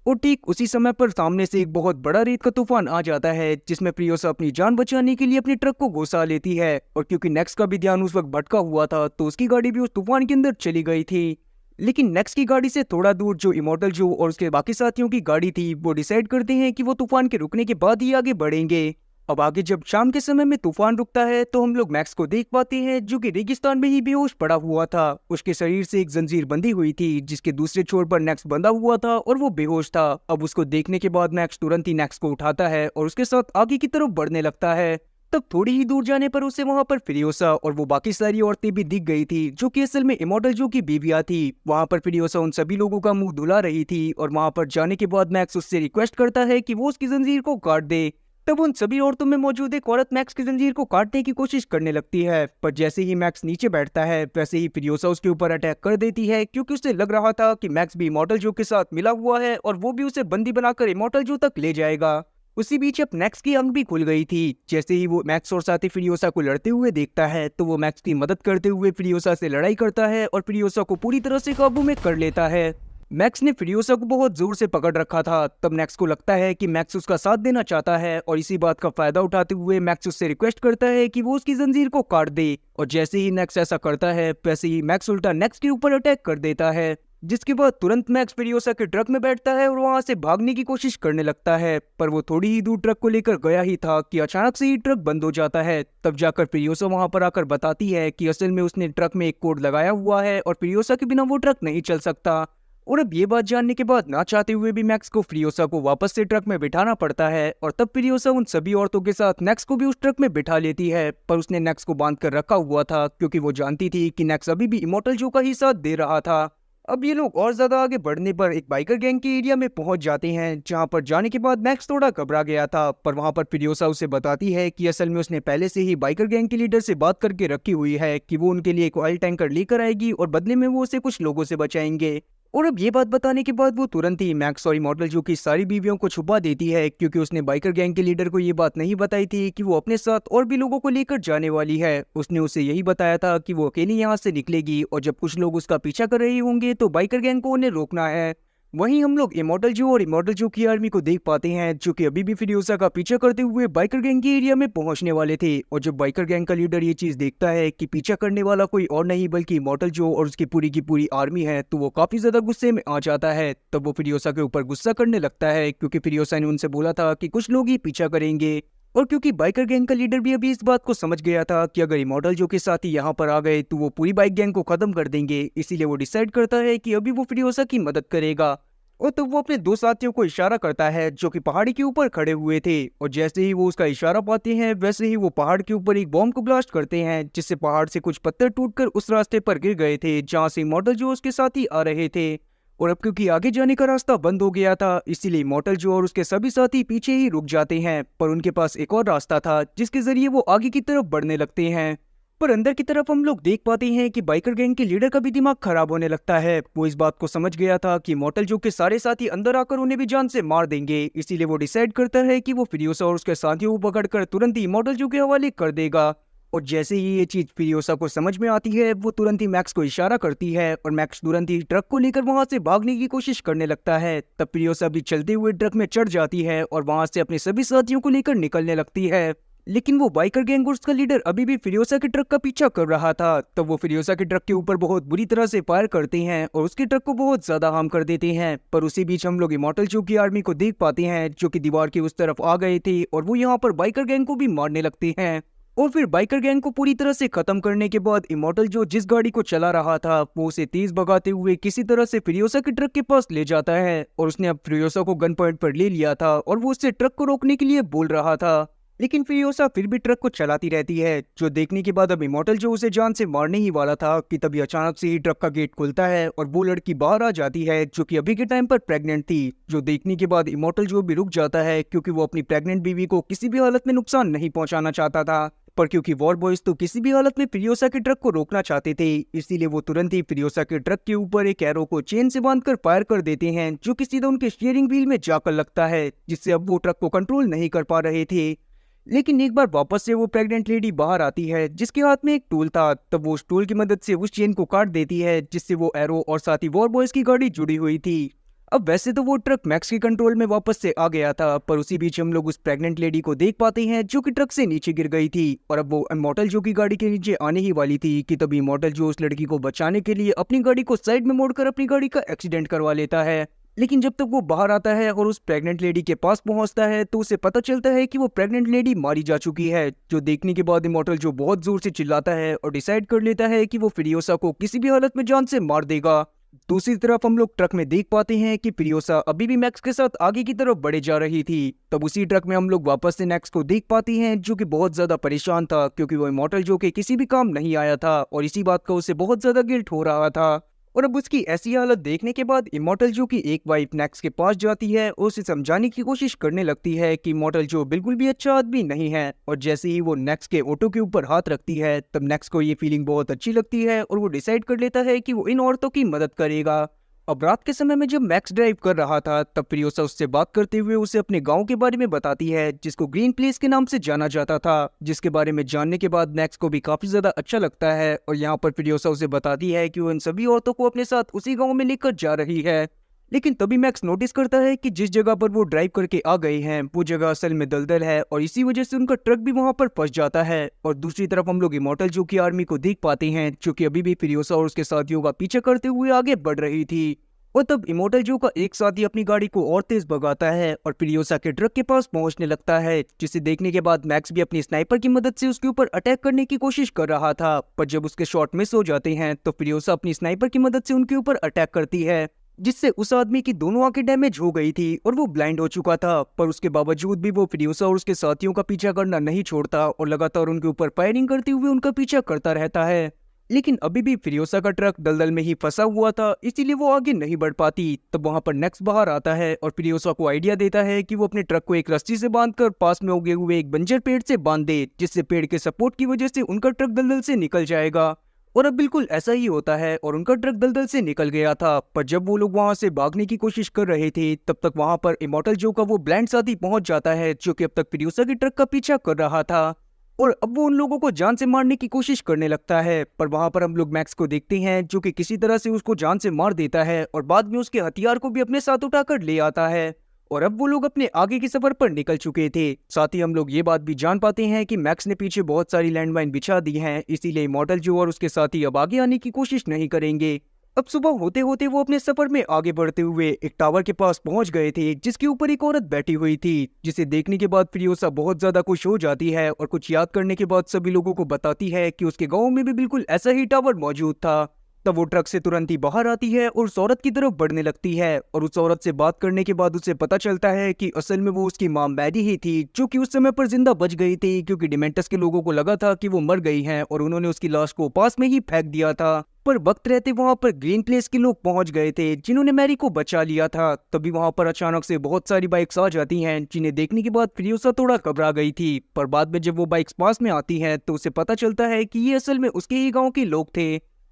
Speaker 1: और ठीक उसी समय पर सामने से एक बहुत बड़ा रेत का तूफान आ जाता है जिसमें फ्यूरियोसा अपनी जान बचाने के लिए अपने ट्रक को घुसा लेती है। और क्योंकि नेक्स का भी ध्यान उस वक्त भटका हुआ था तो उसकी गाड़ी भी उस तूफान के अंदर चली गई थी। लेकिन नेक्स की गाड़ी से थोड़ा दूर जो इमॉर्टल जो और उसके बाकी साथियों की गाड़ी थी वो डिसाइड करते हैं कि वो तूफान के रुकने के बाद ही आगे बढ़ेंगे। अब आगे जब शाम के समय में तूफान रुकता है तो हम लोग मैक्स को देख पाते हैं जो कि रेगिस्तान में ही बेहोश पड़ा हुआ था। उसके शरीर से एक जंजीर बंधी हुई थी जिसके दूसरे छोर पर नेक्स बंधा हुआ था और वो बेहोश था। अब उसको देखने के बाद मैक्स तुरंत ही नेक्स को उठाता है और उसके साथ आगे की तरफ बढ़ने लगता है। तब थोड़ी ही दूर जाने पर उसे वहां पर फ्यूरियोसा और वो बाकी सारी औरतें भी दिख गई थी जो कि असल में इमॉर्टल जो की बीवियां थी। वहां पर फ्यूरियोसा उन सभी लोगों का मुंह धुला रही थी और वहां पर जाने के बाद मैक्स उससे रिक्वेस्ट करता है कि वो उसकी जंजीर को काट दे। तब उन सभी औरतों में मौजूद एक औरत मैक्स की जंजीर को काटने की कोशिश करने लगती है, पर जैसे ही मैक्स नीचे बैठता है वैसे ही फ्यूरियोसा उसके ऊपर अटैक कर देती है क्योंकि उसे लग रहा था कि मैक्स भी इमॉर्टल जो के साथ मिला हुआ है और वो भी उसे बंदी बनाकर इमॉर्टल जो तक ले जाएगा। उसी बीच अब मैक्स की आंख भी खुल गई थी। जैसे ही वो मैक्स और साथी फ्यूरियोसा को लड़ते हुए देखता है तो वो मैक्स की मदद करते हुए फ्यूरियोसा से लड़ाई करता है और फ्यूरियोसा को पूरी तरह से काबू में कर लेता है। मैक्स ने फ्यूरियोसा को बहुत जोर से पकड़ रखा था। तब मैक्स को लगता है कि मैक्स उसका साथ देना चाहता है और इसी बात का फायदा उठाते हुए मैक्स उससे रिक्वेस्ट करता है कि वो उसकी जंजीर को काट दे। और जैसे ही मैक्स ऐसा करता है वैसे ही मैक्स उल्टा नेक्स के ऊपर अटैक कर देता है। जिसके बाद तुरंत मैक्स फिरियोसा के ट्रक में बैठता है और वहां से भागने की कोशिश करने लगता है। पर वो थोड़ी ही दूर ट्रक को लेकर गया ही था कि अचानक से ही ट्रक बंद हो जाता है। तब जाकर फिरियोसा वहां पर आकर बताती है कि असल में उसने ट्रक में एक कोड लगाया हुआ है और फिरियोसा के बिना वो ट्रक नहीं चल सकता। और अब ये बात जानने के बाद ना चाहते हुए भी मैक्स को फिरियोसा को वापस से ट्रक में बिठाना पड़ता है और तब फिरियोसा उन सभी औरतों के साथ नेक्स को भी उस ट्रक में बिठा लेती है। पर उसने नेक्स को बांध कर रखा हुआ था क्योंकि वो जानती थी कि नेक्स अभी भी इमोर्टल जो का ही साथ दे रहा था। अब ये लोग और ज्यादा आगे बढ़ने पर एक बाइकर गैंग के एरिया में पहुंच जाते हैं, जहां पर जाने के बाद मैक्स थोड़ा घबरा गया था। पर वहां पर फिरियोसा उसे बताती है कि असल में उसने पहले से ही बाइकर गैंग के लीडर से बात करके रखी हुई है कि वो उनके लिए एक ऑयल टैंकर लेकर आएगी और बदले में वो उसे कुछ लोगों से बचाएंगे। और अब ये बात बताने के बाद वो तुरंत ही मैक्स और इमॉर्टल जो की सारी बीवियों को छुपा देती है, क्योंकि उसने बाइकर गैंग के लीडर को ये बात नहीं बताई थी कि वो अपने साथ और भी लोगों को लेकर जाने वाली है। उसने उसे यही बताया था कि वो अकेली यहाँ से निकलेगी और जब कुछ लोग उसका पीछा कर रहे होंगे तो बाइकर गैंग को उन्हें रोकना है। वहीं हम लोग इमॉर्टल जो और इमॉर्टल जो की आर्मी को देख पाते हैं, जो कि अभी भी फिरियोसा का पीछा करते हुए बाइकर गैंग के एरिया में पहुंचने वाले थे। और जब बाइकर गैंग का लीडर ये चीज देखता है कि पीछा करने वाला कोई और नहीं बल्कि इमॉर्टल जो और उसकी पूरी की पूरी आर्मी है, तो वो काफी ज्यादा गुस्से में आ जाता है। तब वो फिरियोसा के ऊपर गुस्सा करने लगता है क्योंकि फिरियोसा ने उनसे बोला था कि कुछ लोग ही पीछा करेंगे। और क्योंकि बाइकर गैंग का लीडर भी अभी इस बात को समझ गया था कि अगर इमॉर्टल जो के साथ ही यहाँ पर आ गए तो वो पूरी बाइक गैंग को खत्म कर देंगे, इसीलिए वो डिसाइड करता है कि अभी वो फिरियोसा की मदद करेगा। और तब वो अपने दो साथियों को इशारा करता है जो कि पहाड़ी के ऊपर खड़े हुए थे। और जैसे ही वो उसका इशारा पाते हैं वैसे ही वो पहाड़ के ऊपर एक बॉम्ब को ब्लास्ट करते हैं, जिससे पहाड़ से कुछ पत्थर टूटकर उस रास्ते पर गिर गए थे जहां से इमॉर्टल जो उसके साथ ही आ रहे थे। और अब क्योंकि आगे जाने का रास्ता बंद हो गया था, इसीलिए इमॉर्टल जो और उसके सभी साथी पीछे ही रुक जाते हैं। पर उनके पास एक और रास्ता था जिसके जरिए वो आगे की तरफ बढ़ने लगते हैं। पर अंदर की तरफ हम लोग देख पाते हैं कि बाइकर गैंग के लीडर का भी दिमाग खराब होने लगता है। वो इस बात को समझ गया था कि मॉर्टल जो के सारे साथी अंदर आकर उन्हें भी जान से मार देंगे, इसीलिए वो डिसाइड करता है कि वो फिरियोसा और उसके साथियों को पकड़कर तुरंत ही मॉर्टल जो के हवाले कर देगा। और जैसे ही ये चीज फिरियोसा को समझ में आती है, वो तुरंत ही मैक्स को इशारा करती है और मैक्स तुरंत ही ट्रक को लेकर वहां से भागने की कोशिश करने लगता है। तब फिरियोसा भी चलते हुए ट्रक में चढ़ जाती है और वहां से अपने सभी साथियों को लेकर निकलने लगती है। लेकिन वो बाइकर गैंग और उसका लीडर अभी भी फिरियोसा के ट्रक का पीछा कर रहा था। तब वो फिरियोसा के ट्रक के ऊपर बहुत बुरी तरह से फायर करते हैं और उसके ट्रक को बहुत ज्यादा हार्म कर देते हैं। पर उसी बीच हम लोग इमॉर्टल जो की आर्मी को देख पाते हैं, जो कि दीवार के उस तरफ आ गए थे और वो यहाँ पर बाइकर गैंग को भी मारने लगते हैं। और फिर बाइकर गैंग को पूरी तरह से खत्म करने के बाद इमॉर्टल जो जिस गाड़ी को चला रहा था, वो उसे तेज भगाते हुए किसी तरह से फिरियोसा के ट्रक के पास ले जाता है। और उसने अब फिरियोसा को गन पॉइंट पर ले लिया था और वो उससे ट्रक को रोकने के लिए बोल रहा था, लेकिन फिरियोसा फिर भी ट्रक को चलाती रहती है। जो देखने के बाद अब इमॉर्टल जो उसे जान से मारने ही वाला था कि तभी अचानक से ही ट्रक का गेट खुलता है और वो लड़की बाहर आ जाती है, जो कि अभी के टाइम पर प्रेग्नेंट थी। जो देखने के बाद इमॉर्टल जो भी रुक जाता है, क्योंकि वो अपनी प्रेग्नेंट बीवी को किसी भी हालत में नुकसान नहीं पहुंचाना चाहता था। पर क्योंकि वॉर बॉयज तो किसी भी हालत में फिरियोसा के ट्रक को रोकना चाहते थे, इसीलिए वो तुरंत ही फिरियोसा के ट्रक के ऊपर एक एरो को चेन से बांधकर फायर कर देते हैं, जो कि सीधा उनके स्टीयरिंग व्हील में जाकर लगता है, जिससे अब वो ट्रक को कंट्रोल नहीं कर पा रहे थे। लेकिन एक बार वापस से वो प्रेग्नेंट लेडी बाहर आती है, जिसके हाथ में एक टूल था। तब वो उस टूल की मदद से उस चेन को काट देती है, जिससे वो एरो और साथ ही वॉर बॉयज की गाड़ी जुड़ी हुई थी। अब वैसे तो वो ट्रक मैक्स के कंट्रोल में वापस से आ गया था, पर उसी बीच हम लोग उस प्रेग्नेंट लेडी को देख पाते हैं जो कि ट्रक से नीचे गिर गई थी। और अब वो इमॉर्टल जो की गाड़ी के नीचे आने ही वाली थी कि तभी इमॉर्टल जो उस लड़की को बचाने के लिए अपनी गाड़ी को साइड में मोड़कर अपनी गाड़ी का एक्सीडेंट करवा लेता है। लेकिन जब तक वो बाहर आता है और उस प्रेग्नेंट लेडी के पास पहुंचता है, तो उसे पता चलता है कि वो प्रेग्नेंट लेडी मारी जा चुकी है। जो देखने के बाद इमॉर्टल जो बहुत जोर से चिल्लाता है और डिसाइड कर लेता है कि वो फिरियोसा को किसी भी हालत में जान से मार देगा। दूसरी तरफ हम लोग ट्रक में देख पाते हैं कि फिरियोसा अभी भी मैक्स के साथ आगे की तरफ बढ़े जा रही थी। तब उसी ट्रक में हम लोग वापस से मैक्स को देख पाते हैं, जो कि बहुत ज्यादा परेशान था, क्योंकि वो इमॉर्टल जो कि किसी भी काम नहीं आया था और इसी बात का उसे बहुत ज्यादा गिल्ट हो रहा था। और अब उसकी ऐसी हालत देखने के बाद इमॉर्टल जो की एक वाइफ नेक्स के पास जाती है और उसे समझाने की कोशिश करने लगती है कि इमॉर्टल जो बिल्कुल भी अच्छा आदमी नहीं है। और जैसे ही वो नेक्स के ऑटो के ऊपर हाथ रखती है, तब नेक्स को ये फीलिंग बहुत अच्छी लगती है और वो डिसाइड कर लेता है कि वो इन औरतों की मदद करेगा। अब रात के समय में जब मैक्स ड्राइव कर रहा था, तब फिरियोसा उससे बात करते हुए उसे अपने गांव के बारे में बताती है, जिसको ग्रीन प्लेस के नाम से जाना जाता था। जिसके बारे में जानने के बाद मैक्स को भी काफी ज्यादा अच्छा लगता है और यहाँ पर फिरियोसा उसे बताती है कि वो इन सभी औरतों को अपने साथ उसी गांव में लेकर जा रही है। लेकिन तभी मैक्स नोटिस करता है कि जिस जगह पर वो ड्राइव करके आ गए हैं वो जगह असल में दलदल है और इसी वजह से उनका ट्रक भी वहां पर फंस जाता है। और दूसरी तरफ हम लोग इमॉर्टल जो की आर्मी को देख पाते हैं जो कि अभी भी फ्यूरियोसा और उसके साथियों का पीछा करते हुए आगे बढ़ रही थी। और तब इमॉर्टल जो का एक साथी अपनी गाड़ी को और तेज भगाता है और फ्यूरियोसा के ट्रक के पास पहुंचने लगता है, जिसे देखने के बाद मैक्स भी अपनी स्नाइपर की मदद से उसके ऊपर अटैक करने की कोशिश कर रहा था। पर जब उसके शॉट मिस हो जाते हैं तो फ्यूरियोसा अपनी स्नाइपर की मदद से उनके ऊपर अटैक करती है, जिससे उस आदमी की दोनों आंखें डैमेज हो गई थी और वो ब्लाइंड हो चुका था। पर उसके बावजूद भी वो फ्यूरियोसा और उसके साथियों का पीछा करना नहीं छोड़ता और लगातार उनके ऊपर फायरिंग करते हुए उनका पीछा करता रहता है। लेकिन अभी भी फ्यूरियोसा का ट्रक दलदल में ही फंसा हुआ था, इसीलिए वो आगे नहीं बढ़ पाती। तब वहां पर नेक्स्ट बाहर आता है और फ्यूरियोसा को आइडिया देता है कि वो अपने ट्रक को एक रस्सी से बांधकर पास में उगे हुए एक बंजर पेड़ से बांध दे, जिससे पेड़ के सपोर्ट की वजह से उनका ट्रक दलदल से निकल जाएगा। और अब बिल्कुल ऐसा ही होता है और उनका ट्रक दलदल से निकल गया था। पर जब वो लोग वहां से भागने की कोशिश कर रहे थे तब तक वहां पर इमॉर्टल जो का वो ब्लाइंड साथी पहुंच जाता है, जो कि अब तक फ्यूरियोसा के ट्रक का पीछा कर रहा था। और अब वो उन लोगों को जान से मारने की कोशिश करने लगता है। पर वहां पर हम लोग मैक्स को देखते हैं जो कि किसी तरह से उसको जान से मार देता है और बाद में उसके हथियार को भी अपने साथ उठाकर ले आता है। और अब वो लोग अपने आगे के सफर पर निकल चुके थे। साथ ही हम लोग ये बात भी जान पाते हैं कि मैक्स ने पीछे बहुत सारी लैंडमाइन बिछा दी हैं, इसीलिए इमॉर्टल जो और उसके साथी अब आगे आने की कोशिश नहीं करेंगे। अब सुबह होते होते वो अपने सफर में आगे बढ़ते हुए एक टावर के पास पहुंच गए थे, जिसके ऊपर एक औरत बैठी हुई थी, जिसे देखने के बाद फ्यूरियोसा बहुत ज्यादा खुश हो जाती है और कुछ याद करने के बाद सभी लोगों को बताती है कि उसके गांव में भी बिल्कुल ऐसा ही टावर मौजूद था। तब वो ट्रक से तुरंत ही बाहर आती है और उस औरत की तरफ बढ़ने लगती है और उस औरत से बात करने के बाद उसे पता चलता है कि असल में वो उसकी मां मैरी ही थी, जो कि उस समय पर जिंदा बच गई थी, क्योंकि डिमेंटस के लोगों को लगा था कि वो मर गई हैं और उन्होंने उसकी लाश को पास में ही फेंक दिया था। पर वक्त रहते वहां पर ग्रीन प्लेस के लोग पहुंच गए थे, जिन्होंने मैरी को बचा लिया था। तभी वहां पर अचानक से बहुत सारी बाइक्स आ जाती हैं, जिन्हें देखने के बाद फ्यूरियोसा थोड़ा घबरा गई थी। पर बाद में जब वो बाइक्स पास में आती हैं तो उसे पता चलता है कि ये असल में उसके ही गाँव के लोग थे।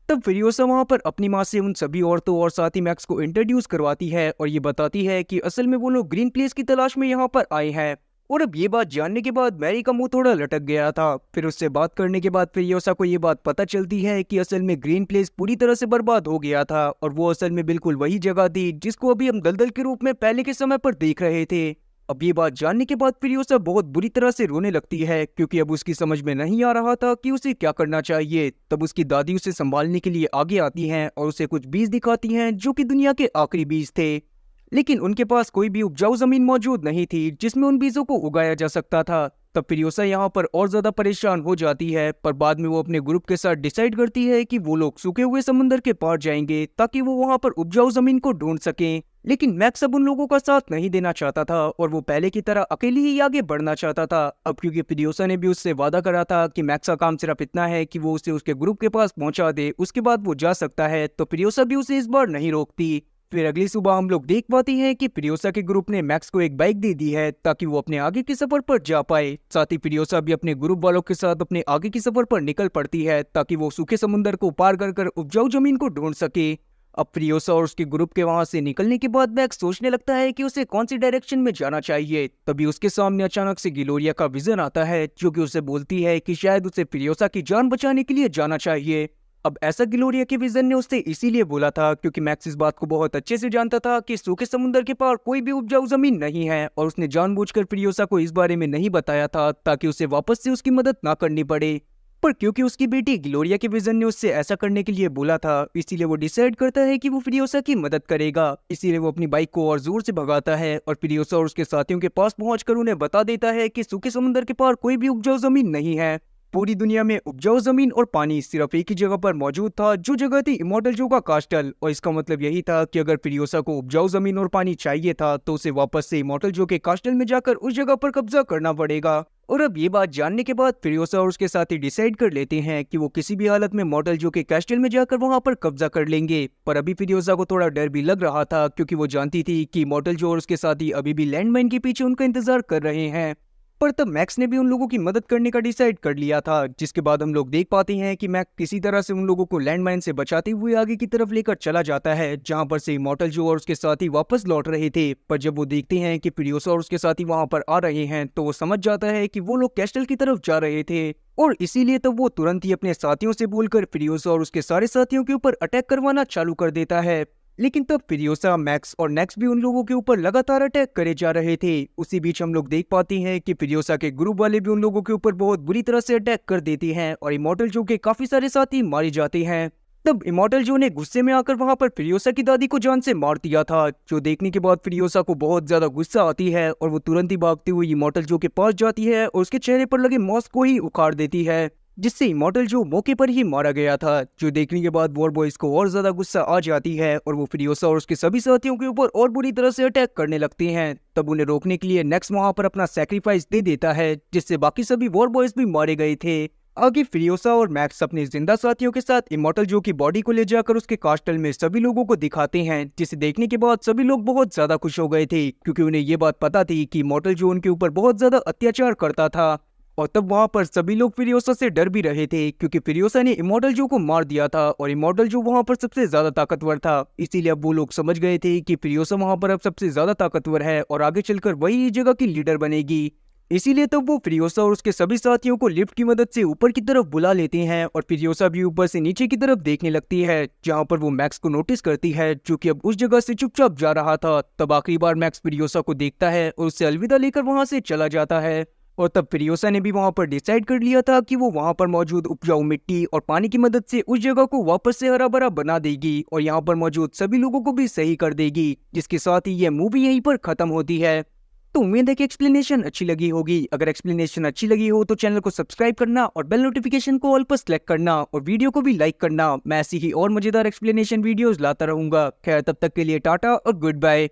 Speaker 1: तब फ्यूरियोसा वहां पर अपनी माँ से उन सभी औरतों और साथी मैक्स को इंट्रोड्यूस करवाती है और ये बताती है कि असल में वो लोग ग्रीन प्लेस की तलाश में यहाँ पर आए हैं। और अब ये बात जानने के बाद मैरी का मुंह थोड़ा लटक गया था। फिर उससे बात करने के बाद फ्यूरियोसा को ये बात पता चलती है कि असल में ग्रीन प्लेस पूरी तरह से बर्बाद हो गया था और वो असल में बिल्कुल वही जगह थी जिसको अभी हम दलदल के रूप में पहले के समय पर देख रहे थे। अब ये बात जानने के बाद फ्यूरियोसा बहुत बुरी तरह से रोने लगती है, क्योंकि अब उसकी समझ में नहीं आ रहा था कि उसे क्या करना चाहिए। तब उसकी दादी उसे संभालने के लिए आगे आती हैं और उसे कुछ बीज दिखाती हैं जो कि दुनिया के आखिरी बीज थे। लेकिन उनके पास कोई भी उपजाऊ जमीन मौजूद नहीं थी जिसमें उन बीजों को उगाया जा सकता था। तब फ्यूरियोसा यहाँ पर और ज्यादा परेशान हो जाती है, पर बाद में वो अपने ग्रुप के साथ डिसाइड करती है कि वो लोग सूखे हुए समंदर के पार जाएंगे ताकि वो वहां पर उपजाऊ जमीन को ढूंढ सकें। लेकिन मैक्स अब उन लोगों का साथ नहीं देना चाहता था और वो पहले की तरह अकेले ही आगे बढ़ना चाहता था। अब क्योंकि फ्यूरियोसा ने भी उससे वादा करा था कि मैक्स का काम सिर्फ इतना है कि वो उसे उसके ग्रुप के पास पहुंचा दे, उसके बाद वो जा सकता है, तो फ्यूरियोसा भी उसे इस बार नहीं रोकती। फिर अगली सुबह हम लोग देख पाते हैं कि फ्यूरियोसा के ग्रुप ने मैक्स को एक बाइक दे दी है ताकि वो अपने आगे के सफर पर जा पाए। साथ ही फ्यूरियोसा भी अपने ग्रुप वालों के साथ अपने आगे की सफर पर निकल पड़ती है ताकि वो सूखे समुद्र को पार कर उपजाऊ जमीन को ढूंढ सके। अब फ्यूरियोसा और उसके ग्रुप के वहां से निकलने के बाद मैक्स सोचने लगता है कि उसे कौन सी डायरेक्शन में जाना चाहिए। तभी उसके सामने अचानक से ग्लोरिया का विजन आता है, जो कि उसे बोलती है कि शायद उसे फ्यूरियोसा की जान बचाने के लिए जाना चाहिए। अब ऐसा ग्लोरिया के विजन ने उससे इसीलिए बोला था क्योंकि मैक्स इस बात को बहुत अच्छे से जानता था कि सूखे समुद्र के पार कोई भी उपजाऊ जमीन नहीं है, और उसने जानबूझकर फ्यूरियोसा को इस बारे में नहीं बताया था ताकि उसे वापस से उसकी मदद ना करनी पड़े। पर क्योंकि उसकी बेटी ग्लोरिया के विजन ने उससे ऐसा करने के लिए बोला था, इसीलिए वो डिसाइड करता है कि वो फ्यूरियोसा की मदद करेगा। इसीलिए वो अपनी बाइक को और जोर से भगाता है और फ्यूरियोसा और उसके साथियों के पास पहुंचकर उन्हें बता देता है कि सूखे समुद्र के पार कोई भी उपजाऊ जमीन नहीं है। पूरी दुनिया में उपजाऊ जमीन और पानी सिर्फ एक ही जगह पर मौजूद था, जो जगह थी इमॉर्टल जो का कास्टल। और इसका मतलब यही था कि अगर फ्यूरियोसा को उपजाऊ जमीन और पानी चाहिए था तो उसे वापस से इमॉर्टल जो के कास्टल में जाकर उस जगह पर कब्जा करना पड़ेगा। और अब ये बात जानने के बाद फ्यूरियोसा और उसके साथी डिसाइड कर लेते हैं कि वो किसी भी हालत में मॉर्टल जो के कैस्टल में जाकर वहां पर कब्जा कर लेंगे। पर अभी फ्यूरियोसा को थोड़ा डर भी लग रहा था, क्योंकि वो जानती थी कि मॉर्टल जो और उसके साथी अभी भी लैंडमाइन के पीछे उनका इंतजार कर रहे हैं। पर तब मैक्स ने भी उन लोगों की मदद करने का डिसाइड कर लिया था, जिसके बाद हम लोग देख पाते हैं कि मैक्स किसी तरह से उन लोगों को लैंडमाइन से बचाते हुए आगे की तरफ लेकर चला जाता है, जहां पर से इमॉर्टल जो और उसके साथी वापस लौट रहे थे। पर जब वो देखते हैं कि फ्यूरियोसा और उसके साथी वहां पर आ रहे हैं तो वो समझ जाता है कि वो लोग कैस्टल की तरफ जा रहे थे, और इसीलिए तब वो तुरंत ही अपने साथियों से बोलकर फ्यूरियोसा और उसके सारे साथियों के ऊपर अटैक करवाना चालू कर देता है। लेकिन तब फिरियोसा, मैक्स और नेक्स भी उन लोगों के ऊपर लगातार अटैक करे जा रहे थे। उसी बीच हम लोग देख पाते हैं कि फिरियोसा के ग्रुप वाले भी उन लोगों के ऊपर बहुत बुरी तरह से अटैक कर देते हैं और इमॉर्टल जो के काफी सारे साथी मारे जाते हैं। तब इमॉर्टल जो ने गुस्से में आकर वहां पर फिरियोसा की दादी को जान से मार दिया था, जो देखने के बाद फिरियोसा को बहुत ज्यादा गुस्सा आती है और वो तुरंत ही भागते हुए इमॉर्टल जो के पास जाती है और उसके चेहरे पर लगे मास्क को ही उखाड़ देती है, जिससे इमॉर्टल जो मौके पर ही मारा गया था। जो देखने के बाद वॉर बॉयज को और ज्यादा गुस्सा आ जाती है और वो फिरियोसा और उसके सभी साथियों के ऊपर और बुरी तरह से अटैक करने लगते हैं। तब उन्हें रोकने के लिए नेक्स्ट वहां पर अपना सैक्रिफाइस दे देता है, जिससे बाकी सभी वॉर बॉयज भी मारे गए थे। आगे फिरियोसा और मैक्स अपने जिंदा साथियों के साथ इमॉर्टल जो की बॉडी को ले जाकर उसके कास्टल में सभी लोगों को दिखाते हैं, जिसे देखने के बाद सभी लोग बहुत ज्यादा खुश हो गए थे, क्योंकि उन्हें ये बात पता थी कि इमॉर्टल जो उनके ऊपर बहुत ज्यादा अत्याचार करता था। और तब वहां पर सभी लोग फिरियोसा से डर भी रहे थे, क्योंकि फिरियोसा ने इमॉर्टल जो को मार दिया था और इमॉर्टल जो वहां पर सबसे ज्यादा ताकतवर था। इसीलिए अब वो लोग समझ गए थे कि फिरियोसा वहां पर अब सबसे ज्यादा ताकतवर है और आगे चलकर वही इस जगह की लीडर बनेगी। इसीलिए तब वो फिरियोसा और उसके सभी साथियों को लिफ्ट की मदद से ऊपर की तरफ बुला लेते हैं और फिरियोसा भी ऊपर से नीचे की तरफ देखने लगती है, जहां पर वो मैक्स को नोटिस करती है, जो कि अब उस जगह से चुपचाप जा रहा था। तब आखिरी बार मैक्स फिरियोसा को देखता है और उससे अलविदा लेकर वहां से चला जाता है। और तब फिरियोसा ने भी वहां पर डिसाइड कर लिया था कि वो वहां पर मौजूद उपजाऊ मिट्टी और पानी की मदद से उस जगह को वापस से हरा भरा बना देगी और यहाँ पर मौजूद सभी लोगों को भी सही कर देगी, जिसके साथ ही यह मूवी यहीं पर खत्म होती है। तो उम्मीद है कि एक्सप्लेनेशन अच्छी लगी होगी। अगर एक्सप्लेनेशन अच्छी लगी हो तो चैनल को सब्सक्राइब करना और बेल नोटिफिकेशन को ऑल पर सेलेक्ट करना और वीडियो को भी लाइक करना। मैं ऐसी ही और मजेदार एक्सप्लेनेशन वीडियोस लाता रहूंगा। खैर, तब तक के लिए टाटा और गुड बाय।